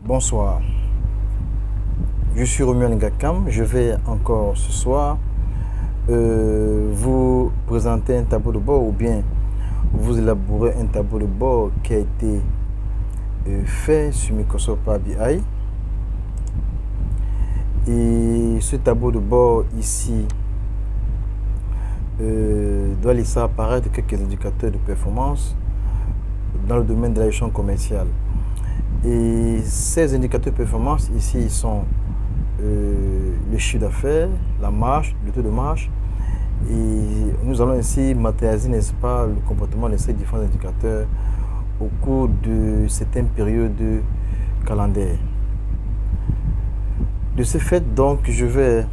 Bonsoir, je suis Romuald Ngakam. Je vais encore ce soir vous présenter un tableau de bord ou bien vous élaborer un tableau de bord qui a été fait sur Microsoft Power BI. Et ce tableau de bord ici doit laisser apparaître quelques indicateurs de performance dans le domaine de la gestion commerciale. Et ces indicateurs de performance ici ils sont le chiffre d'affaires, la marge, le taux de marge. Et nous allons ainsi matérialiser, n'est-ce pas, le comportement de ces différents indicateurs au cours de certaines périodes calendaires. De ce fait, donc, je vais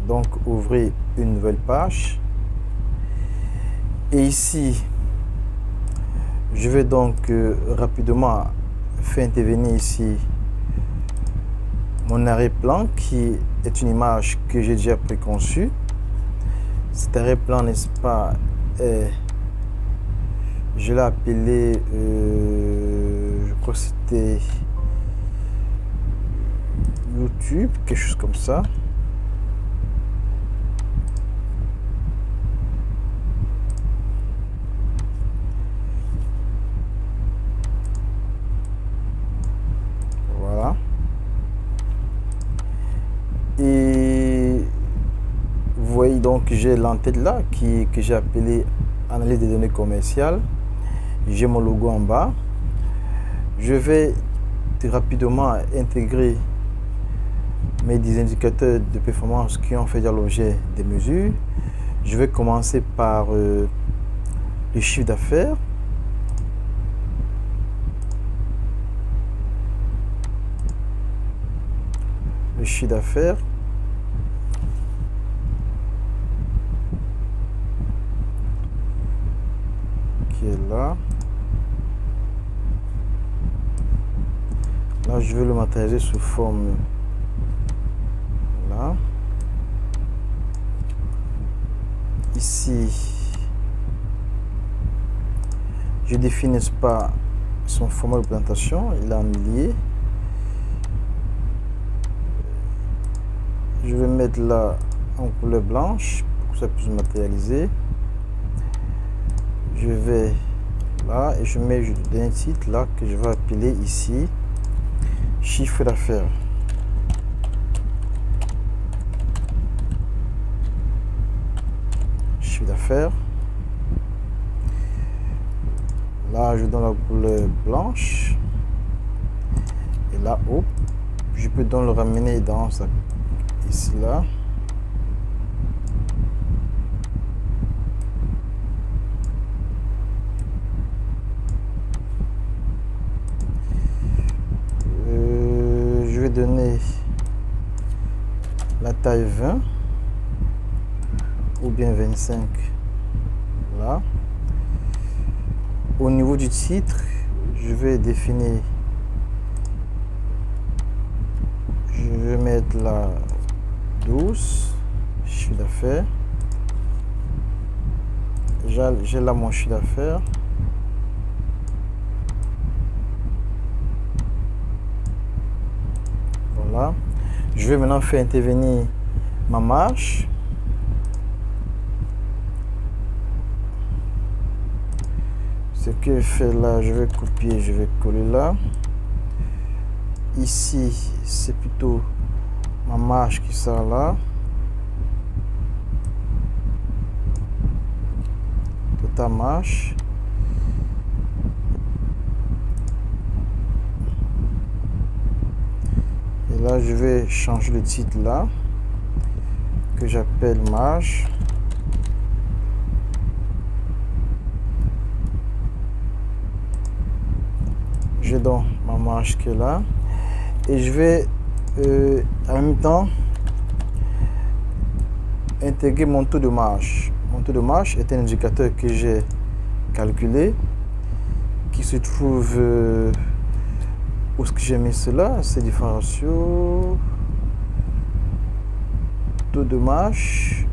donc ouvrir une nouvelle page. Et ici, je vais donc rapidement faire intervenir ici mon arrière-plan qui est une image que j'ai déjà préconçue. Cet arrière-plan, n'est-ce pas, je l'ai appelé, je crois que c'était YouTube, quelque chose comme ça. Voilà. Et vous voyez donc j'ai l'entête là que j'ai appelé analyse des données commerciales. J'ai mon logo en bas. Je vais rapidement intégrer mes 10 indicateurs de performance qui ont fait l'objet des mesures. Je vais commencer par le chiffre d'affaires. Le chiffre d'affaires. Qui est là. Là, je vais le matérialiser sous forme là. Ici, je définis pas son format de présentation, il est en milliers. Je vais mettre là en couleur blanche pour que ça puisse matérialiser. Je vais là et je mets un titre là que je vais appeler ici chiffre d'affaires. Chiffre d'affaires. Là, je donne la couleur blanche. Et là, hop, je peux donc le ramener dans sa ici là. Je vais donner la taille 20 ou bien 25 là. Au niveau du titre, je vais définir, je vais mettre la 12 chiffre d'affaires. J'ai là mon chiffre d'affaires. Voilà. Je vais maintenant faire intervenir ma marge. Ce que je fais là, je vais copier, je vais coller là. Ici, c'est plutôt ma marge qui sort là. Total marge. Et là, je vais changer le titre là, que j'appelle marge. J'ai donc ma marge qui est là. Et je vais en même temps intégrer mon taux de marge. Mon taux de marge est un indicateur que j'ai calculé qui se trouve où est-ce que j'ai mis cela, c'est différents ratios, taux de marge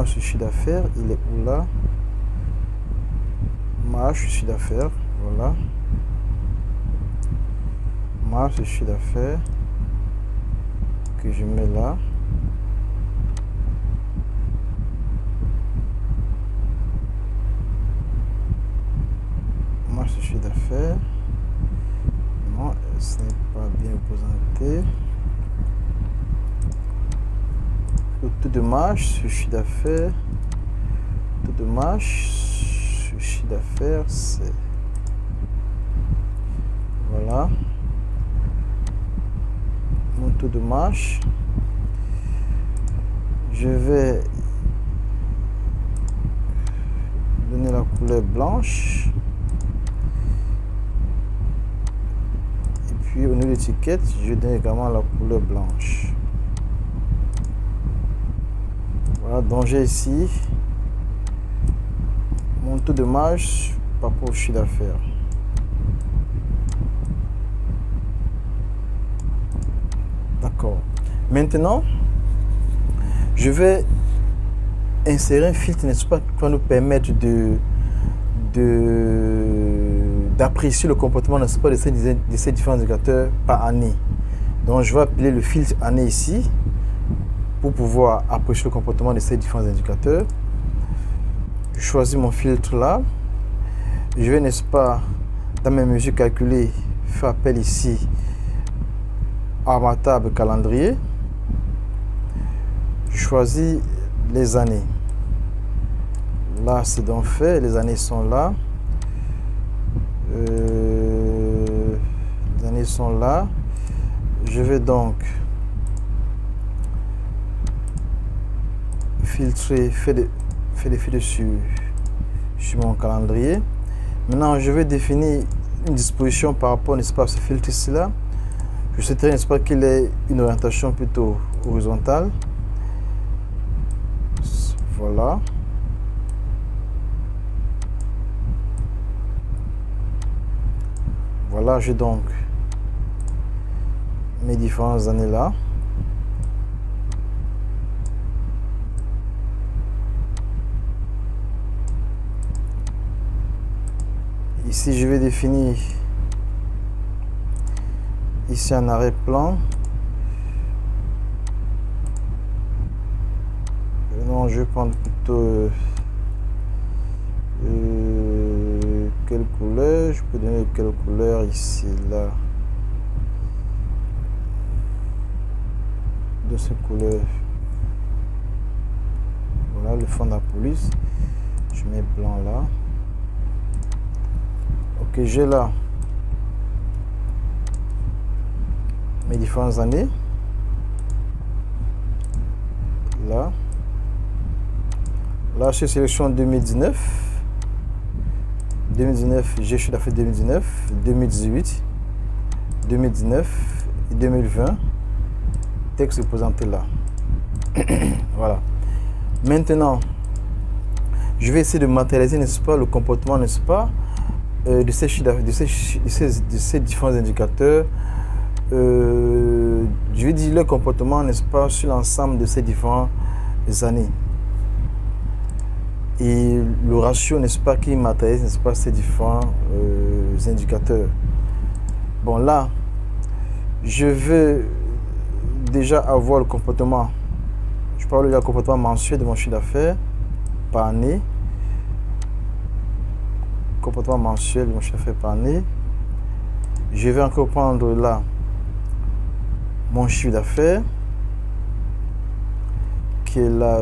sur chiffre d'affaires, il est où là? marge, chiffre d'affaires, voilà. Marge, chiffre d'affaires que je mets là. Marge, chiffre d'affaires. Non, ce n'est pas bien représenté. Le taux de marge sur chiffre d'affaires. Taux de marge sur chiffre d'affaires, c'est voilà. Mon taux de marge. Je vais donner la couleur blanche. Et puis au niveau de l'étiquette, je donne également la couleur blanche. Voilà, donc j'ai ici mon taux de marge par rapport au chiffre d'affaires. D'accord. Maintenant, je vais insérer un filtre, n'est-ce pas, qui va nous permettre d'apprécier le comportement, n'est-ce pas, de ces différents indicateurs par année. Donc, je vais appeler le filtre année ici pour pouvoir apprécier le comportement de ces différents indicateurs. Je choisis mon filtre là. Je vais, n'est-ce pas, dans mes mesures calculées, faire appel ici à ma table calendrier. Je choisis les années. Là, c'est donc fait. Les années sont là. Les années sont là. Je vais donc filtrer, faire des filtres sur mon calendrier. Maintenant, je vais définir une disposition par rapport, n'est-ce pas, à ce filtre ici là. Je souhaiterais, n'est-ce pas, qu'il ait une orientation plutôt horizontale. Voilà. Voilà, j'ai donc mes différentes années là. Ici, je vais définir ici un arrêt-plan. Non, je vais prendre plutôt quelle couleur. Je peux donner quelle couleur ici, là. De cette couleur. Voilà le fond de la police. Je mets blanc là. Ok, j'ai là mes différentes années. Là. Là, je sélectionne 2019. 2019, j'ai chiffre d'affaires 2019, 2018, 2019 et 2020. Texte est présenté là. Voilà. Maintenant, je vais essayer de matérialiser, n'est-ce pas, le comportement, n'est-ce pas, de ces différents indicateurs. Je vais dire le comportement, n'est-ce pas, sur l'ensemble de ces différentes années. Et le ratio, n'est-ce pas, qui matérialise, n'est-ce pas, ces différents indicateurs. Bon, là, je veux déjà avoir le comportement. Je parle du comportement mensuel de mon chiffre d'affaires par année. Comportement mensuel de mon chiffre d'affaires par année. Je vais encore prendre là mon chiffre d'affaires qui est là.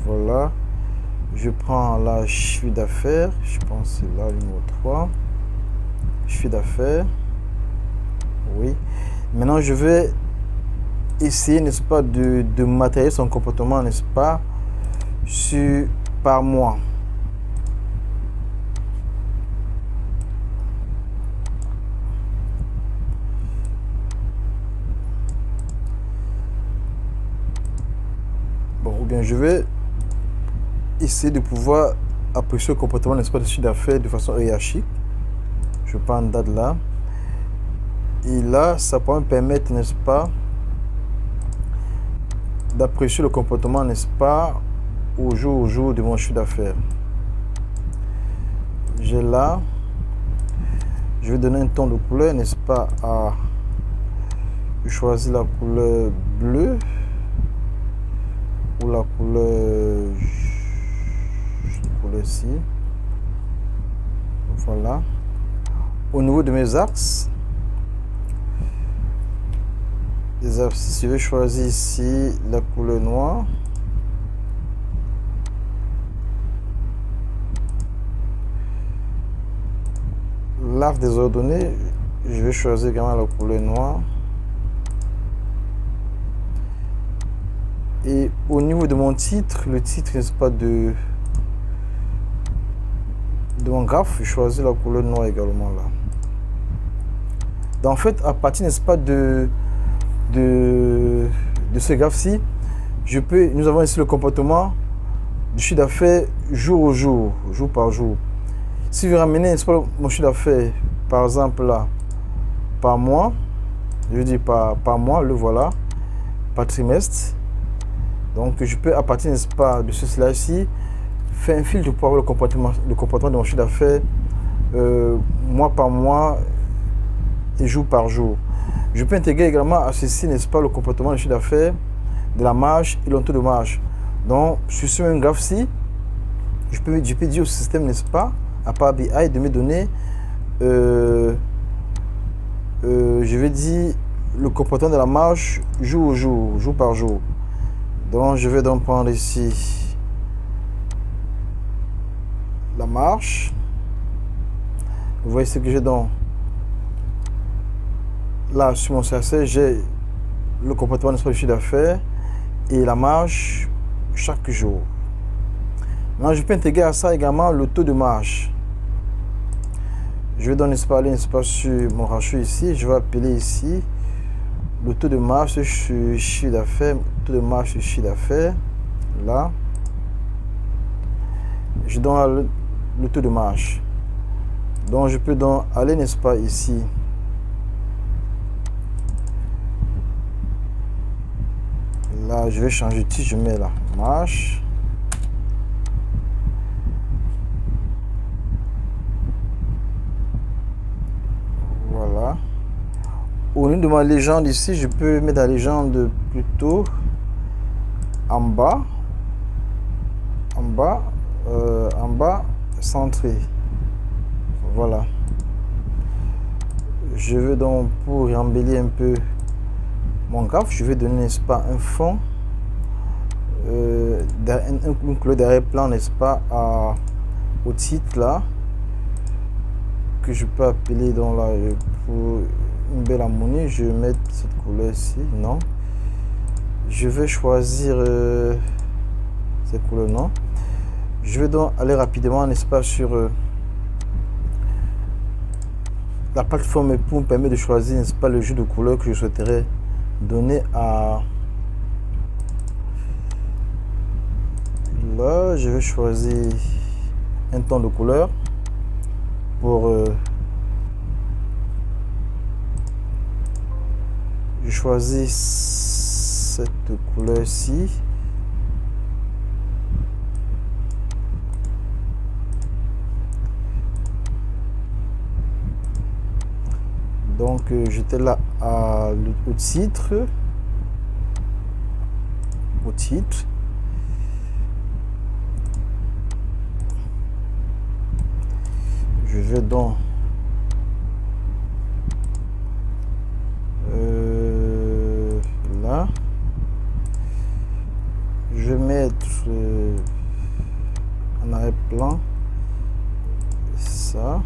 Voilà. Je prends là chiffre d'affaires. Je pense que c'est là le numéro 3. Chiffre d'affaires. Oui. Maintenant, je vais essayer, n'est-ce pas, de matérialiser son comportement, n'est-ce pas, par mois. Bon, ou bien je vais essayer de pouvoir apprécier le comportement, n'est-ce pas, de chiffre d'affaires de façon hiérarchique. Je prends une date là. Et là, ça peut me permettre, n'est-ce pas, d'apprécier le comportement, n'est-ce pas, au jour de mon chiffre d'affaires. j'ai là, je vais donner un ton de couleur, n'est-ce pas, à, je choisis la couleur bleue ou la couleur ci, voilà. Au niveau de mes axes, les abscisses, je vais choisir ici la couleur noire. L'arc des ordonnées, je vais choisir également la couleur noire. Et au niveau de mon titre, le titre, n'est-ce pas, de mon graphe, je choisis la couleur noire également là. Donc en fait, à partir, n'est-ce pas, de ce graphe-ci, nous avons ici le comportement du chiffre d'affaires jour au jour, jour par jour. Si je ramène, n'est-ce pas, mon chiffre d'affaires, par exemple là, par mois, je dis par mois, le voilà, par trimestre. Donc je peux, à partir, n'est-ce pas, de cela ici, faire un filtre pour avoir le comportement de mon chiffre d'affaires mois par mois et jour par jour. Je peux intégrer également à ceci, n'est-ce pas, le comportement du chiffre d'affaires, de la marge et le taux de marge. Donc sur ce même graphe-ci, je peux dire au système, n'est-ce pas, à Power BI, de me donner, je vais dire le comportement de la marge jour au jour, jour par jour. Donc je vais donc prendre ici la marge. Vous voyez ce que j'ai donc là sur mon CAC, j'ai le comportement du chiffre d'affaires et la marge chaque jour. Maintenant, je peux intégrer à ça également le taux de marge. Je vais donc aller, n'est-ce pas, sur mon ratio ici. Je vais appeler ici le taux de marge sur chiffre d'affaires, taux de marge sur chiffre d'affaires. Là, je donne le taux de marge. Donc, je peux donc aller, n'est-ce pas, ici. Là, je vais changer de titre, je mets la marge. Voilà. Au niveau de ma légende ici, je peux mettre la légende plutôt en bas, centré. Voilà. Je veux donc, pour embellir un peu mon graphe, je vais donner, n'est-ce pas, un fond, une couleur d'arrière-plan, n'est-ce pas, au titre là, que je peux appeler donc là, pour une belle harmonie, je vais mettre cette couleur ici, non. Je vais choisir cette couleur, non. Je vais donc aller rapidement, n'est-ce pas, sur la plateforme pour me permettre de choisir, n'est-ce pas, le jeu de couleurs que je souhaiterais donner à... Là, je vais choisir un ton de couleur pour... je choisis cette couleur-ci. Donc j'étais là au titre. Je vais donc là. Je vais mettre en arrière-plan ça.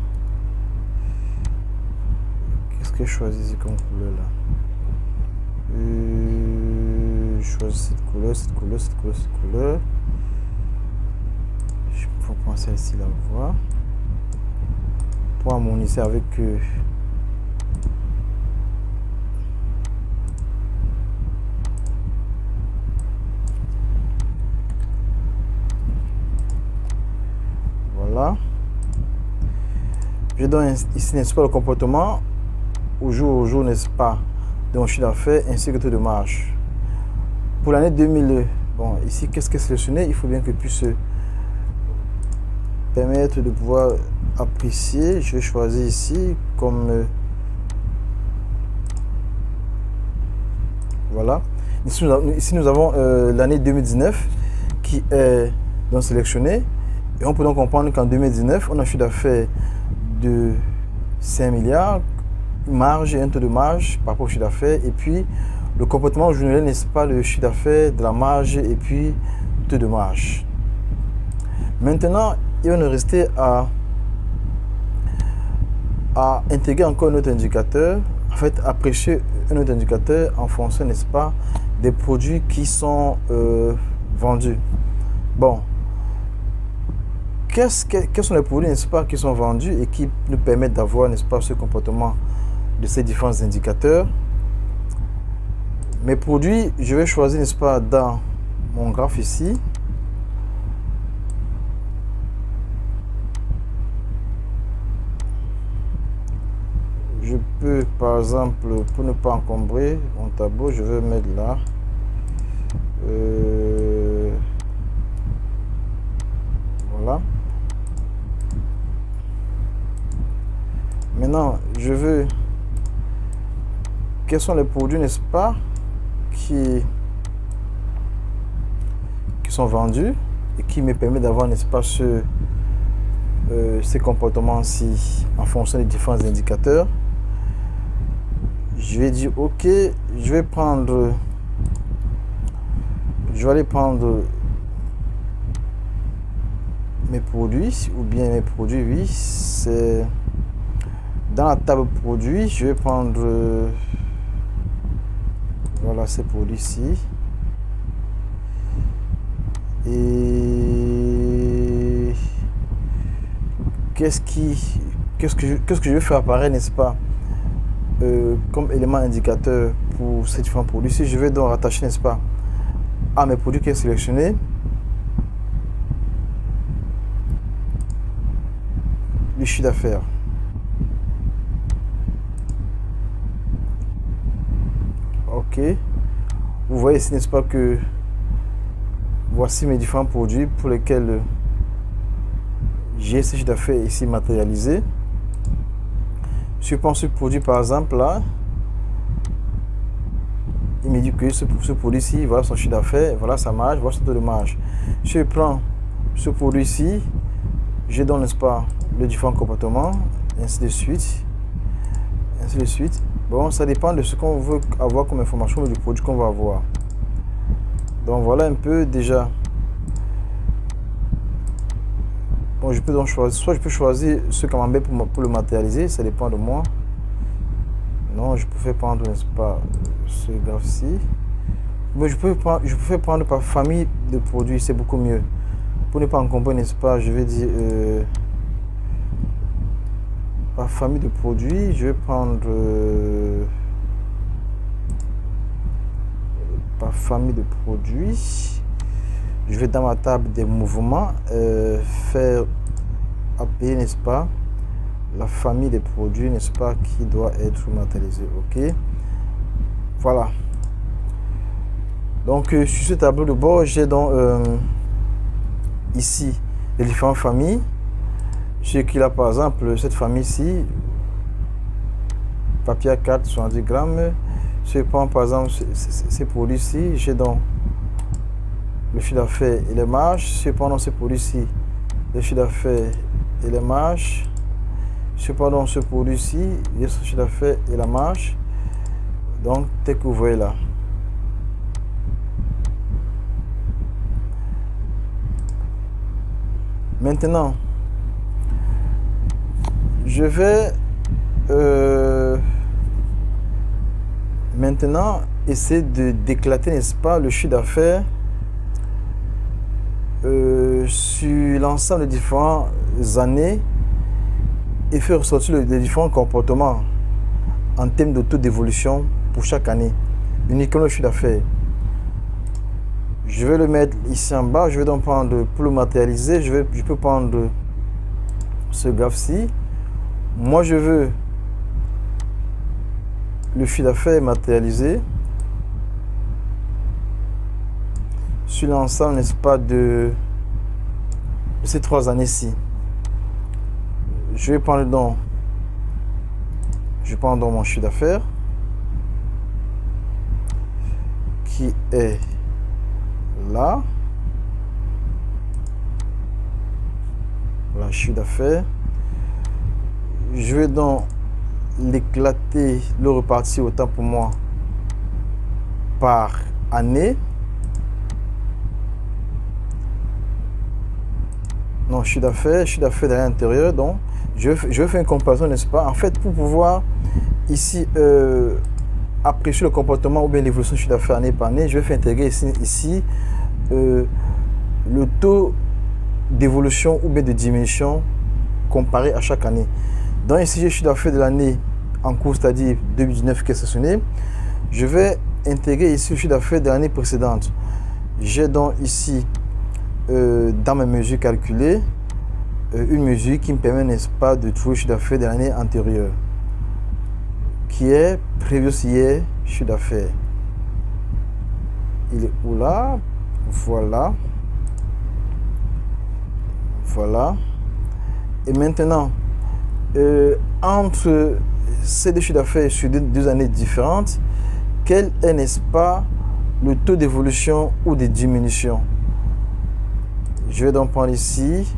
Qu'est-ce que je choisis ici comme couleur là? Je choisis cette couleur. Je peux penser ici la voix pour harmoniser avec voilà. Je donne ici, n'est-ce pas, le comportement au jour, n'est-ce pas, de mon chiffre d'affaires ainsi que taux de marge. Pour l'année 2000, bon, ici, qu'est-ce que c'est sélectionné? Il faut bien que je puisse permettre de pouvoir apprécié. Je vais choisir ici comme voilà. Ici nous avons l'année 2019 qui est donc sélectionnée. Et on peut donc comprendre qu'en 2019, on a un chiffre d'affaires de 5 milliards, marge et un taux de marge par rapport au chiffre d'affaires. Et puis, le comportement journalier, n'est-ce pas, le chiffre d'affaires, de la marge et puis taux de marge. Maintenant, il va nous rester à intégrer encore un autre indicateur. En fait, apprécier un autre indicateur en fonction, n'est-ce pas, des produits qui sont vendus. Bon. Quels sont les produits, n'est-ce pas, qui sont vendus et qui nous permettent d'avoir, n'est-ce pas, ce comportement de ces différents indicateurs. Mes produits, je vais choisir, n'est-ce pas, dans mon graphe ici. Je peux, par exemple, pour ne pas encombrer mon tableau, je vais mettre là. Voilà. Maintenant, je veux... Quels sont les produits, n'est-ce pas, qui sont vendus et qui me permettent d'avoir, n'est-ce pas, ces comportements-ci en fonction des différents indicateurs. Je vais dire OK, je vais aller prendre mes produits, ou bien mes produits, oui, c'est dans la table produits, je vais prendre voilà ces produits-ci. Et qu'est-ce que je vais faire apparaître, n'est-ce pas, comme élément indicateur pour ces différents produits. Si je vais donc rattacher, n'est-ce pas, à mes produits qui sont sélectionnés, le chiffre d'affaires. Ok. Vous voyez ici, n'est-ce pas, que voici mes différents produits pour lesquels j'ai ce chiffre d'affaires ici matérialisé. Si je prends ce produit par exemple là, il me dit que ce produit-ci, voilà son chiffre d'affaires, voilà sa marge, voilà son taux de marge. Si je prends ce produit-ci, j'ai donc, n'est-ce pas, les différents comportements, et ainsi de suite. Ainsi de suite. Bon, ça dépend de ce qu'on veut avoir comme information du produit qu'on va avoir. Donc voilà un peu déjà. Bon, je peux donc choisir, soit je peux choisir ce camembert pour le matérialiser, ça dépend de moi. Non, je peux prendre, n'est-ce pas, ce graphe-ci. Mais je peux prendre par famille de produits, c'est beaucoup mieux. Pour ne pas encombrer, n'est-ce pas, je vais dire par famille de produits, je vais prendre par famille de produits. Je vais dans ma table des mouvements faire appeler, n'est-ce pas, la famille des produits, n'est-ce pas, qui doit être matérialisée. Ok, voilà. Donc sur ce tableau de bord, j'ai donc ici les différentes familles. Ce qu'il a par exemple cette famille-ci, papier à 4 70 grammes. Si je prends par exemple ces produits-ci, j'ai donc le chiffre d'affaires et les marges. Si je prends donc ces produits-ci, le chiffre d'affaires et les marges. Si je prends donc ce produit-ci, le chiffre d'affaires et la marge. Donc, tel que vous voyez là. Maintenant, je vais maintenant essayer de d'éclater, n'est-ce pas, le chiffre d'affaires sur l'ensemble des différentes années et faire ressortir les différents comportements en termes de taux d'évolution pour chaque année, uniquement le chiffre d'affaires. Je vais le mettre ici en bas. Je vais donc prendre, pour le matérialiser, je peux prendre ce graphe-ci. Moi, je veux le chiffre d'affaires matérialisé sur l'ensemble, n'est-ce pas, de ces 3 années-ci. je vais prendre donc, mon chiffre d'affaires qui est là. Voilà, chiffre d'affaires. Je vais donc l'éclater, le repartir autant pour moi par année. Non, chiffre d'affaires à l'intérieur. Donc, je fais une comparaison, n'est-ce pas? En fait, pour pouvoir ici apprécier le comportement ou bien l'évolution du chiffre d'affaires année par année, je vais faire intégrer ici le taux d'évolution ou bien de diminution comparé à chaque année. Donc ici, j'ai le chiffre d'affaires de l'année en cours, c'est-à-dire 2019 qui est stationné. Je vais intégrer ici le chiffre d'affaires de l'année précédente. J'ai donc ici, dans mes mesures calculées, une mesure qui me permet, n'est-ce pas, de trouver le chiffre d'affaires de l'année antérieure, qui est previous year chiffre d'affaires. Il est où là? Voilà. Voilà. Et maintenant, entre ces deux chiffres d'affaires sur deux années différentes, quel est, n'est-ce pas, le taux d'évolution ou de diminution? Je vais donc prendre ici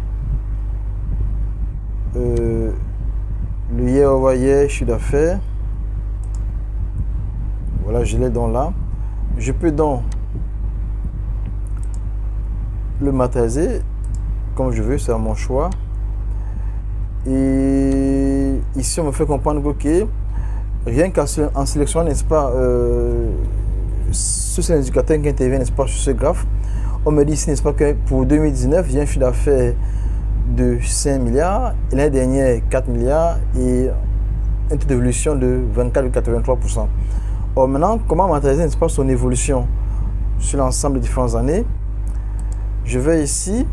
le year over year chiffre d'affaires. Voilà, je l'ai donc là. Je peux donc le matérialiser comme je veux, c'est à mon choix. Et ici, on me fait comprendre que, ok, rien qu'en sélectionnant, n'est-ce pas, ce sont les indicateurs qui interviennent, n'est-ce pas, sur ce graphe. On me dit ici, n'est-ce pas, que pour 2019, j'ai un chiffre d'affaires de 5 milliards, et l'année dernière, 4 milliards, et un taux d'évolution de 24,83%. Or, maintenant, comment matérialiser, n'est-ce pas, son évolution sur l'ensemble des différentes années? Je vais ici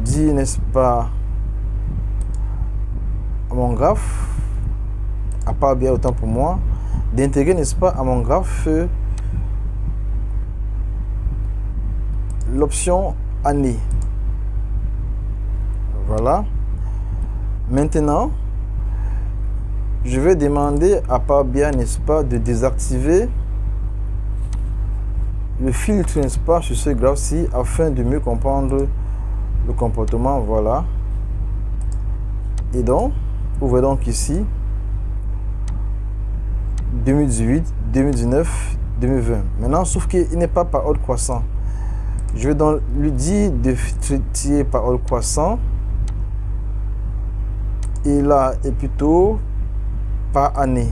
dire, n'est-ce pas, à mon graphe, à part bien autant pour moi, d'intégrer, n'est-ce pas, à mon graphe l'option année. Voilà. Maintenant, je vais demander à part bien, n'est-ce pas, de désactiver le filtre, n'est-ce pas, sur ce graphe-ci afin de mieux comprendre le comportement. Voilà. Et donc, vous voyez donc ici 2018, 2019, 2020. Maintenant, sauf qu'il n'est pas par ordre croissant. Je vais donc lui dire de filtrer par ordre croissant. Et là, est plutôt par année.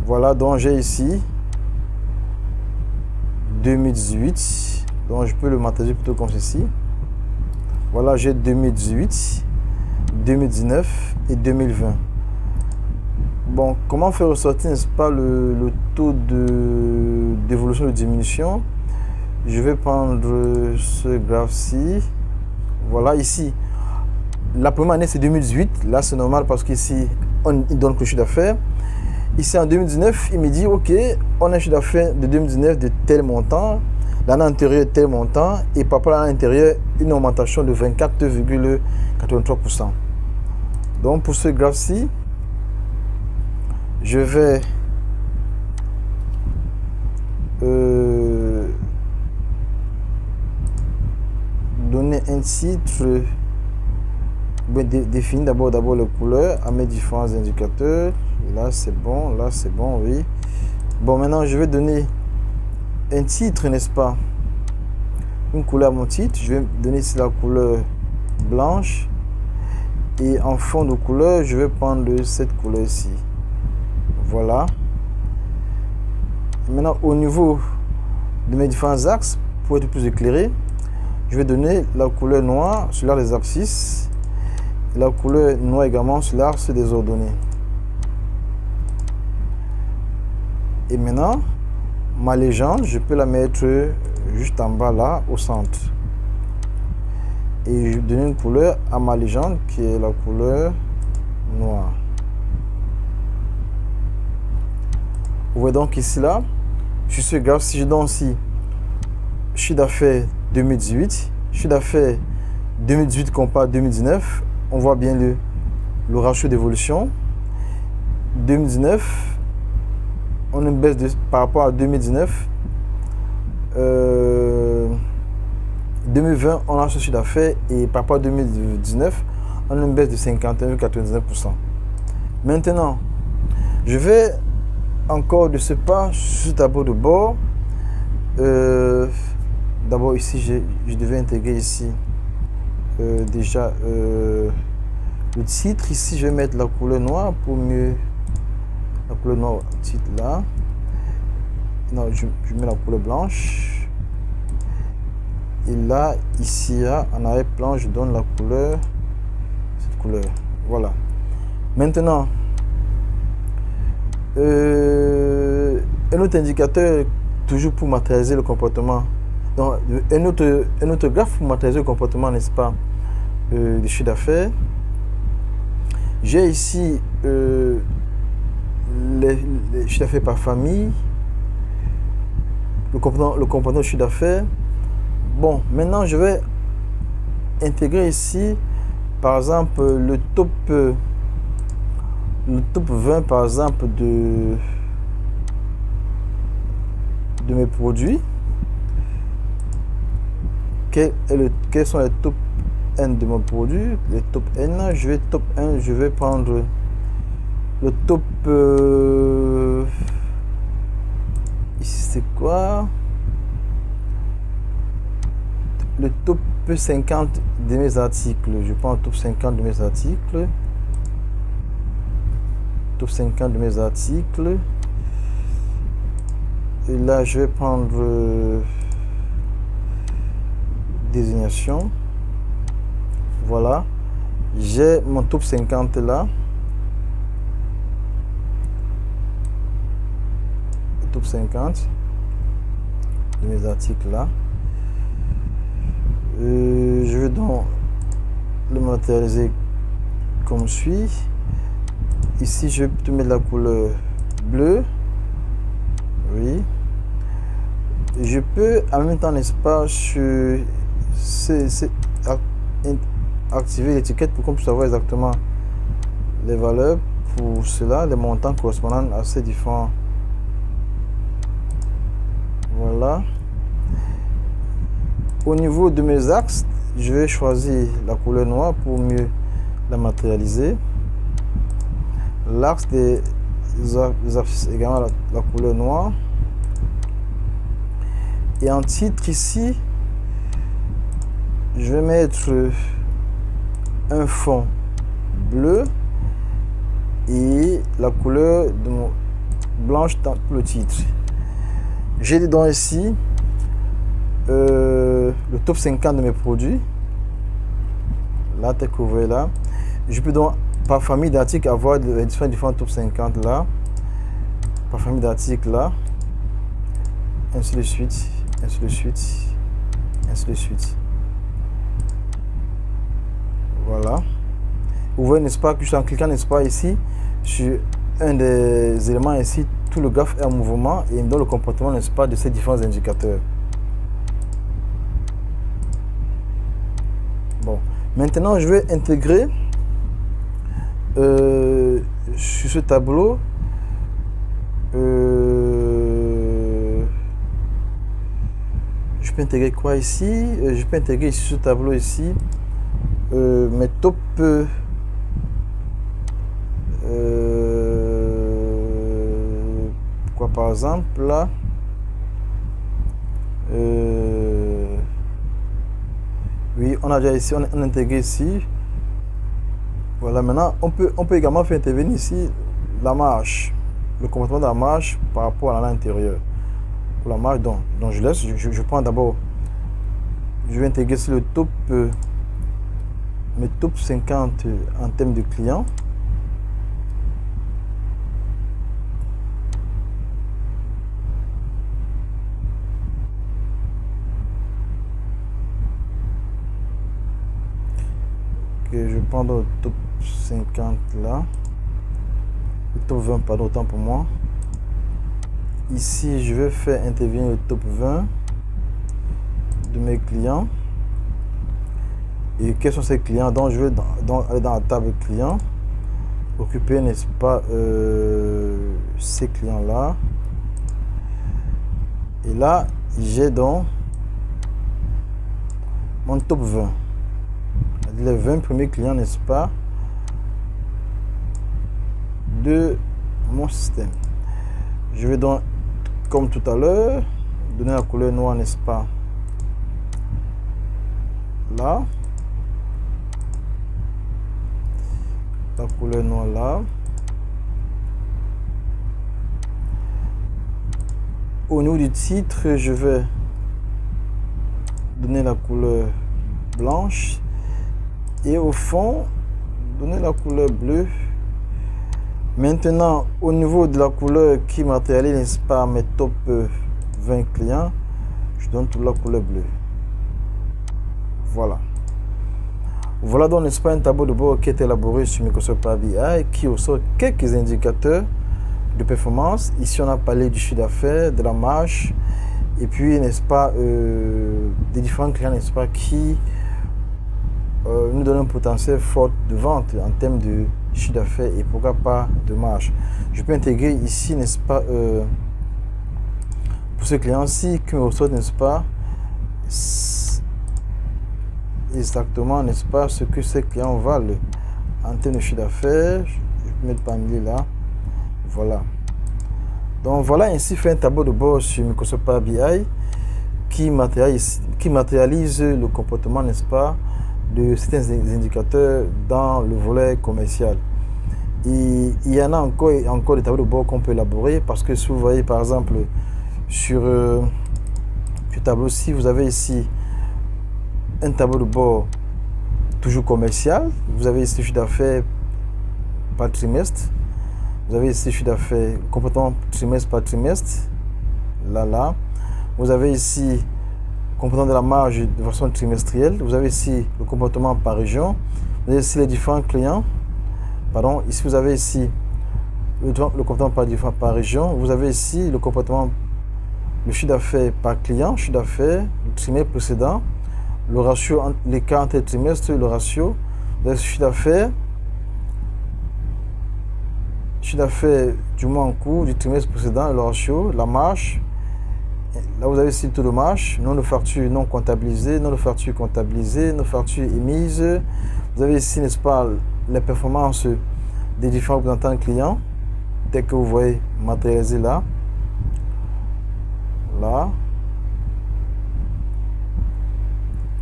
Voilà, donc j'ai ici 2018. Donc je peux le matérialiser plutôt comme ceci. Voilà, j'ai 2018, 2019 et 2020. Bon, comment faire ressortir, n'est-ce pas, le taux d'évolution ou de diminution? Je vais prendre ce graphe-ci. Voilà, ici. La première année, c'est 2018. Là, c'est normal parce qu'ici, il donne le chiffre d'affaires. Ici, en 2019, il me dit, OK, on a un chiffre d'affaires de 2019 de tel montant. L'année antérieure, tel montant. Et par rapport à l'année antérieure, une augmentation de 24,83%. Donc, pour ce graphe-ci, je vais donner un titre. Définir d'abord les couleurs à mes différents indicateurs. Là c'est bon, oui. Bon, maintenant je vais donner un titre, n'est-ce pas, une couleur à mon titre. Je vais donner ici la couleur blanche et en fond de couleur je vais prendre cette couleur ici. Voilà. Maintenant au niveau de mes différents axes, pour être plus éclairé, je vais donner la couleur noire sur l'axe des abscisses. La couleur noire également sur l'axe des ordonnées. Et maintenant, ma légende, je peux la mettre juste en bas là, au centre. Et je vais donner une couleur à ma légende qui est la couleur noire. Vous voyez donc ici là, sur ce graphe, si je donne ici chiffre d'affaires 2018, chiffre d'affaires 2018 comparé à 2019, on voit bien le ratio d'évolution. 2019, on a une baisse par rapport à 2019. 2020, on a un chiffre d'affaires et par rapport à 2019, on a une baisse de 51,99%. Maintenant, je vais encore de ce pas sur ce tableau de bord. D'abord ici, je devais intégrer ici déjà le titre. Ici, je vais mettre la couleur noire pour mieux. La couleur noire, titre là. Non, je mets la couleur blanche. Et là, ici, en arrière-plan, je donne la couleur. Cette couleur. Voilà. Maintenant, un autre indicateur, toujours pour matérialiser le comportement. Donc, un autre graphe pour matérialiser le comportement, n'est-ce pas, du chiffre d'affaires. J'ai ici les chiffres d'affaires par famille, le comportement du chiffre d'affaires. Bon, maintenant je vais intégrer ici, par exemple, le top 20, par exemple, de mes produits. Quels sont les top N de mon produit? Les top N, top 1, je vais prendre le top ici c'est quoi? Le top 50 de mes articles. Je prends le top 50 de mes articles. Top 50 de mes articles. Et là, je vais prendre désignation. Voilà. J'ai mon top 50 là. Le top 50 de mes articles là. Je vais donc le matérialiser comme suit. Ici, je vais plutôt mettre la couleur bleue. Oui. Je peux en même temps, n'est-ce pas, activer l'étiquette pour qu'on puisse savoir exactement les valeurs pour cela, les montants correspondant à ces différents. Voilà. Au niveau de mes axes, je vais choisir la couleur noire pour mieux la matérialiser. L'axe des axes également la couleur noire. Et en titre ici, je vais mettre un fond bleu et la couleur blanche pour le titre. J'ai donc ici le top 50 de mes produits. Là, tel que vous voyez là. Je peux donc par famille d'articles avoir les différents top 50 là. Par famille d'articles là. Ainsi de suite. Ainsi de suite. Ainsi de suite. Voilà. Vous voyez, n'est-ce pas, que en cliquant, n'est-ce pas, ici, sur un des éléments ici, tout le graphe est en mouvement et il me donne le comportement, n'est-ce pas, de ces différents indicateurs. Bon, maintenant je vais intégrer sur ce tableau je peux intégrer quoi ici? Je peux intégrer ici ce tableau ici mes top quoi par exemple là oui, on a déjà ici, on a intégré ici. Voilà, maintenant on peut également faire intervenir ici la marge, le comportement de la marge par rapport à l'intérieur. Pour la marge, donc je laisse, je prends d'abord, je vais intégrer ici le top, mes top 50 en termes de clients. Je prends le top 50 là, le top 20, pardon, autant pour moi. Ici, je vais faire intervenir le top 20 de mes clients. Et quels sont ces clients? Donc je vais aller dans la table client, occuper, n'est-ce pas, ces clients-là. Et là, j'ai donc mon top 20. Les 20 premiers clients, n'est-ce pas, de mon système. Je vais donc, comme tout à l'heure, donner la couleur noire, n'est-ce pas, là. La couleur noire là. Au niveau du titre, je vais donner la couleur blanche. Et au fond, donner la couleur bleue. Maintenant, au niveau de la couleur qui matérialise, n'est-ce pas, mes top 20 clients, je donne toute la couleur bleue. Voilà. Voilà donc, n'est-ce pas, un tableau de bord qui est élaboré sur Microsoft Power BI, qui ressort quelques indicateurs de performance. Ici, on a parlé du chiffre d'affaires, de la marge, et puis, n'est-ce pas, des différents clients, n'est-ce pas, qui nous donnent un potentiel fort de vente en termes de chiffre d'affaires et pourquoi pas de marge. Je peux intégrer ici, n'est-ce pas, pour ce client-ci qui me ressort, n'est-ce pas, exactement, n'est-ce pas, ce que ces clients valent en termes de chiffre d'affaires. Je peux mettre parmi là. Voilà. Donc voilà ainsi fait un tableau de bord sur Microsoft Power BI qui matérialise le comportement, n'est-ce pas, de certains indicateurs dans le volet commercial. Et il y en a encore des tableaux de bord qu'on peut élaborer, parce que si vous voyez par exemple sur ce tableau-ci, vous avez ici un tableau de bord toujours commercial. Vous avez ici le chiffre d'affaires par trimestre. Vous avez ici le chiffre d'affaires comportement trimestre par trimestre. Là. Vous avez ici comportement de la marge de façon trimestrielle. Vous avez ici le comportement par région. Vous avez ici les différents clients. Pardon, ici vous avez ici le comportement par région. Vous avez ici le comportement, le chiffre d'affaires par client, chiffre d'affaires, le trimestre précédent, le ratio, l'écart entre les trimestres, le ratio, le chiffre d'affaires du mois en cours, du trimestre précédent, le ratio, la marge. Là, vous avez ici le taux de marge, nombre de factures non comptabilisées, nombre de factures comptabilisées, nos factures émises. Vous avez ici, n'est-ce pas, les performances des différents représentants clients, tels que vous voyez matérialisés là. Là.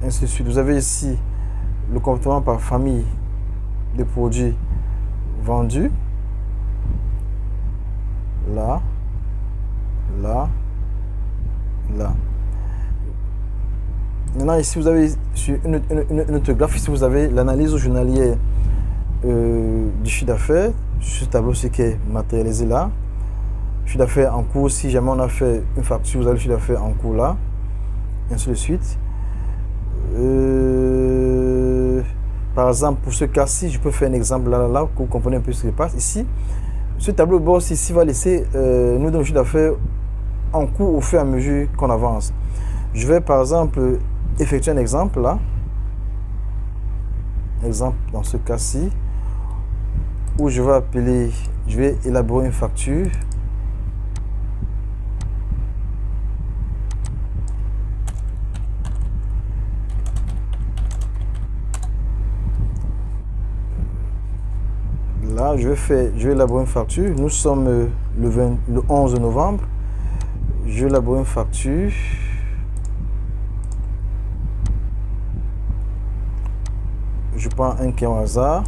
Ainsi de suite. Vous avez ici le comportement par famille des produits vendus. Là. Maintenant, ici, vous avez sur une autre graphe, ici, vous avez l'analyse journalière du chiffre d'affaires. Ce tableau-ci qui est matérialisé là. Chiffre d'affaires en cours, si jamais on a fait une facture, vous avez le chiffre d'affaires en cours là. Ainsi de suite. Par exemple, pour ce cas-ci, je peux faire un exemple là, pour que vous compreniez un peu ce qui se passe. Ici, ce tableau de bord ici va laisser nous donner le chiffre d'affaires en cours au fur et à mesure qu'on avance. Je vais par exemple effectuer un exemple là. Exemple dans ce cas-ci, où je vais élaborer une facture. Là, je vais élaborer une facture. Nous sommes le 11 novembre. Je vais élaborer une facture. Je prends un client au hasard.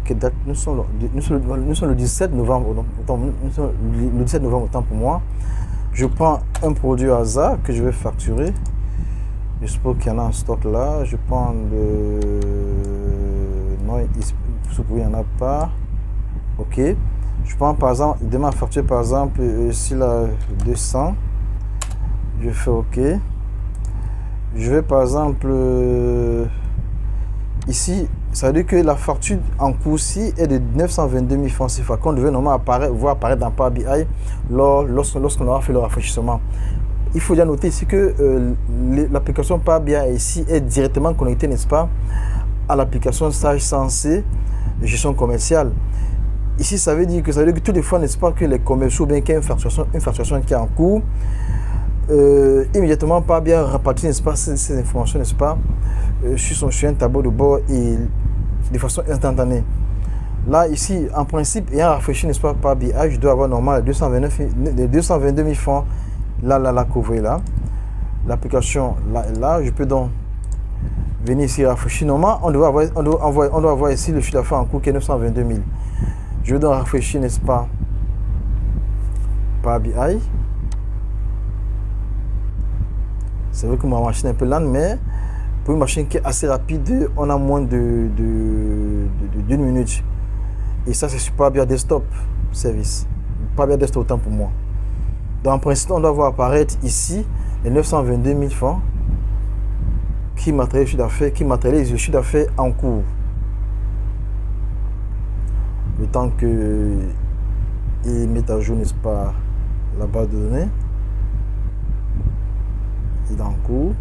Quelle date? Nous sommes le 17 novembre. Nous sommes le 17 novembre, autant pour moi. Je prends un produit au hasard que je vais facturer. Je suppose qu'il y en a en stock là. Je prends le... Non, il n'y en a pas. Ok. Je prends par exemple, de ma facture par exemple, ici là, 200. Je fais OK. Je vais par exemple, ici, ça veut dire que la facture en cours-ci est de 922 000 francs CFA qu'on devait normalement voir apparaître dans Power BI lorsqu'on aura fait le rafraîchissement. Il faut bien noter ici que l'application Power BI ici est directement connectée, n'est-ce pas, à l'application Sage Sensé gestion commerciale. Ici, ça veut dire que toutes les fois, n'est-ce pas, que les commerciaux, bien qu'il y ait une facturation qui est en cours, immédiatement Power BI répartit, n'est-ce pas, ces informations, n'est-ce pas, sur un tableau de bord et de façon instantanée. Là, ici, en principe, ayant rafraîchi, n'est-ce pas, Power BI, je dois avoir normalement les 222 000 francs là, couvrir là. L'application là, je peux donc venir ici rafraîchir. Normalement, on doit avoir ici le chiffre d'affaires en cours qui est 922 000. Je vais donc rafraîchir, n'est-ce pas, Power BI. C'est vrai que ma machine est un peu lente, mais pour une machine qui est assez rapide, on a moins d'une minute. Et ça, c'est sur Power BI Desktop Service. Power BI Desktop, autant pour moi. Donc, en principe, on doit voir apparaître ici les 922 000 francs qui matérialisent le chiffre d'affaires en cours. Le temps qu'il mette à jour, n'est-ce pas, la base de données. Il est en cours.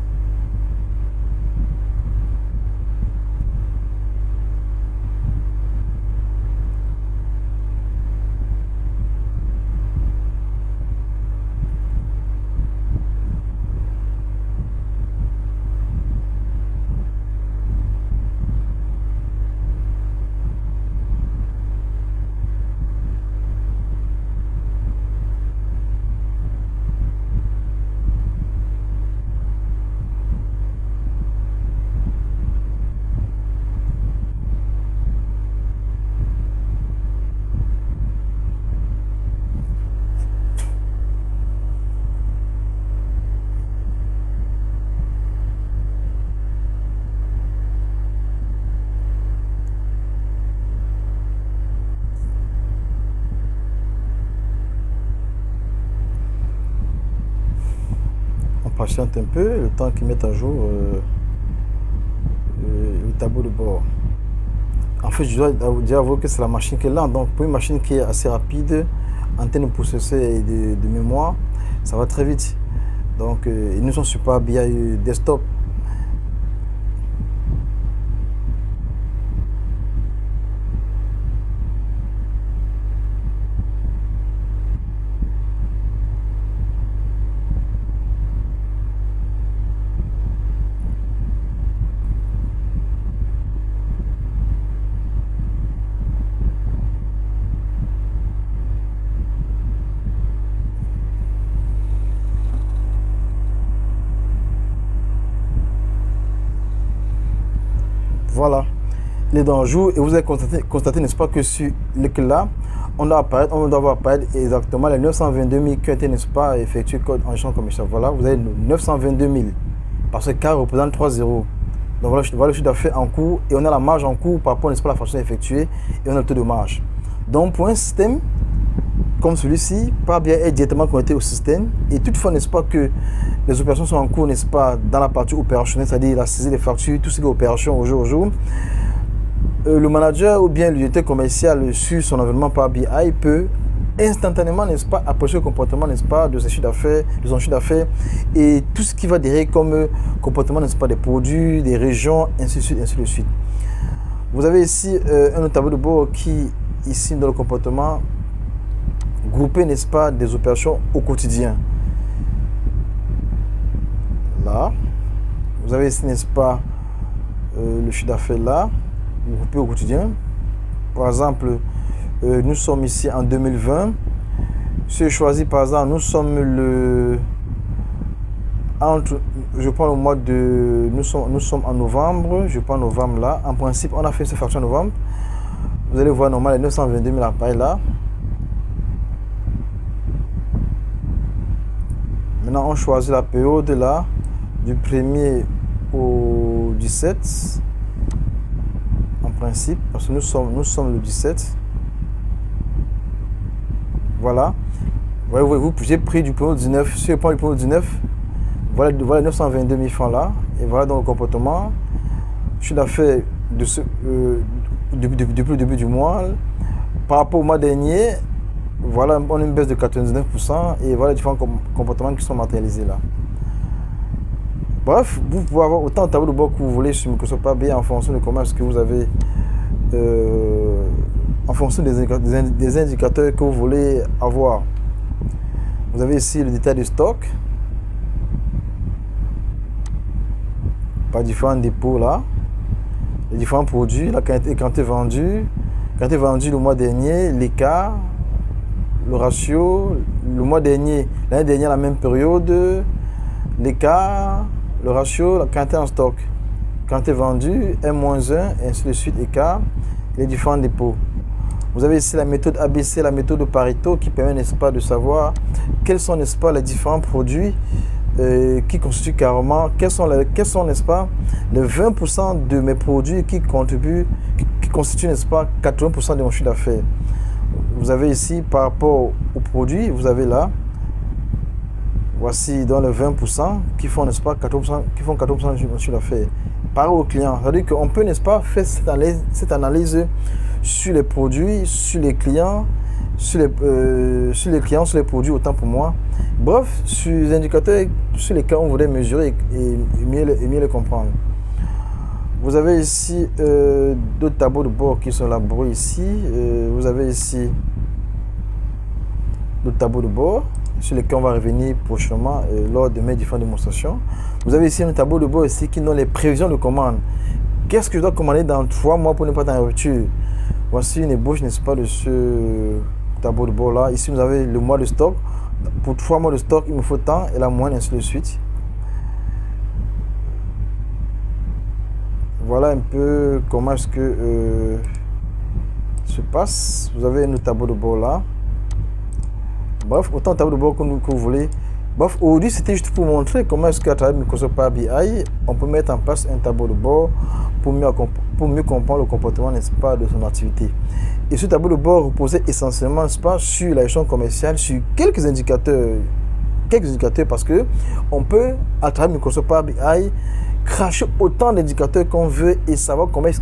Patiente un peu, le temps qu'ils mettent à jour le tableau de bord. En fait, je dois dire que c'est la machine qui est lente. Donc, pour une machine qui est assez rapide, en termes de processeur et de mémoire, ça va très vite. Donc, ils ne sont sur Power BI Desktop. Voilà, il est dans le jour et vous avez constaté, n'est-ce pas, que sur le là, on doit voir apparaître exactement les 922 000 qui ont été, n'est-ce pas, effectués en champ commercial. Voilà, vous avez 922 000 parce que K représente 3 zéros. Donc voilà le chiffre d'affaires en cours et on a la marge en cours par rapport, n'est-ce pas, à la fraction effectuée et on a le taux de marge. Donc pour un système comme celui-ci, Power BI est directement connecté au système et toutefois, n'est-ce pas, que les opérations sont en cours, n'est-ce pas, dans la partie opérationnelle, c'est-à-dire la saisie des factures, tout ce qui est opération au jour. Le manager ou bien l'unité commerciale sur son environnement Power BI peut instantanément, n'est-ce pas, apprécier le comportement, n'est-ce pas, de ses chiffres d'affaires, de son chiffre d'affaires et tout ce qui va derrière comme comportement, n'est-ce pas, des produits, des régions, ainsi de suite. Vous avez ici un autre tableau de bord qui, ici, dans le comportement, groupé, n'est-ce pas, des opérations au quotidien. Là, vous avez ici, n'est-ce pas, le chiffre d'affaires là, groupé au quotidien. Par exemple, nous sommes ici en 2020. Si je choisis par exemple, nous sommes je prends le mois de, nous sommes en novembre, je prends novembre là. En principe, on a fait cette facture en novembre. Vous allez voir normalement les 922 000 appareils là. Maintenant, on choisit la période là, du 1er au 17. En principe, parce que nous sommes le 17. Voilà. Voyez-vous, j'ai pris du 1er au 19. Si je prends du 1er au 19, voilà 922 000 francs là. Et voilà donc le comportement. Je suis d'affaires depuis le début du mois, par rapport au mois dernier, voilà, on a une baisse de 99% et voilà les différents comportements qui sont matérialisés là. Bref, vous pouvez avoir autant de tableaux de bord que vous voulez sur Microsoft Power BI en fonction de comment est-ce que vous avez, en fonction des indicateurs que vous voulez avoir. Vous avez ici le détail du stock par différents dépôts là, les différents produits, la quantité vendue le mois dernier, l'écart, le ratio, le mois dernier, l'année dernière la même période, l'écart, le ratio, la quantité en stock, quantité vendue, M-1, et ainsi de suite, écart, les différents dépôts. Vous avez ici la méthode ABC, la méthode de Pareto qui permet, n'est-ce pas, de savoir quels sont, n'est-ce pas, les différents produits qui constituent carrément, quels sont, n'est-ce pas, les 20% de mes produits qui constituent, n'est-ce pas, 80% de mon chiffre d'affaires. Vous avez ici, par rapport aux produits, vous avez là, voici dans les 20% qui font, n'est-ce pas, 80%, qui font 80% de mon chiffre d'affaires. Par rapport aux clients, c'est-à-dire qu'on peut, n'est-ce pas, faire cette analyse sur les produits, sur les clients, sur les produits, autant pour moi. Bref, sur les indicateurs sur lesquels on voudrait mesurer et mieux les comprendre. Vous avez ici d'autres tableaux de bord qui sont élaborés ici. Vous avez ici d'autres tableaux de bord sur lesquels on va revenir prochainement lors de mes différentes démonstrations. Vous avez ici un tableau de bord ici qui donne les prévisions de commande. Qu'est-ce que je dois commander dans 3 mois pour ne pas être en rupture? Voici une ébauche, n'est-ce pas, de ce tableau de bord là. Ici, vous avez le mois de stock. Pour 3 mois de stock, il me faut tant et la moyenne, ainsi de suite. Voilà un peu comment est-ce que se passe. Vous avez un tableau de bord là. Bref, autant de tableaux de bord que vous voulez. Bref, aujourd'hui, c'était juste pour montrer comment est-ce qu'à travers Microsoft Power BI, on peut mettre en place un tableau de bord pour mieux comprendre le comportement, n'est-ce pas, de son activité. Et ce tableau de bord reposait essentiellement, n'est-ce pas, sur la gestion commerciale, sur quelques indicateurs parce que on peut, à travers Microsoft Power BI, cracher autant d'indicateurs qu'on veut et savoir comment est-ce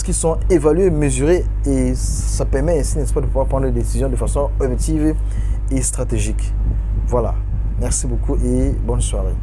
qu'ils sont évalués, mesurés, et ça permet ainsi, n'est-ce pas, de pouvoir prendre des décisions de façon objective et stratégique. Voilà. Merci beaucoup et bonne soirée.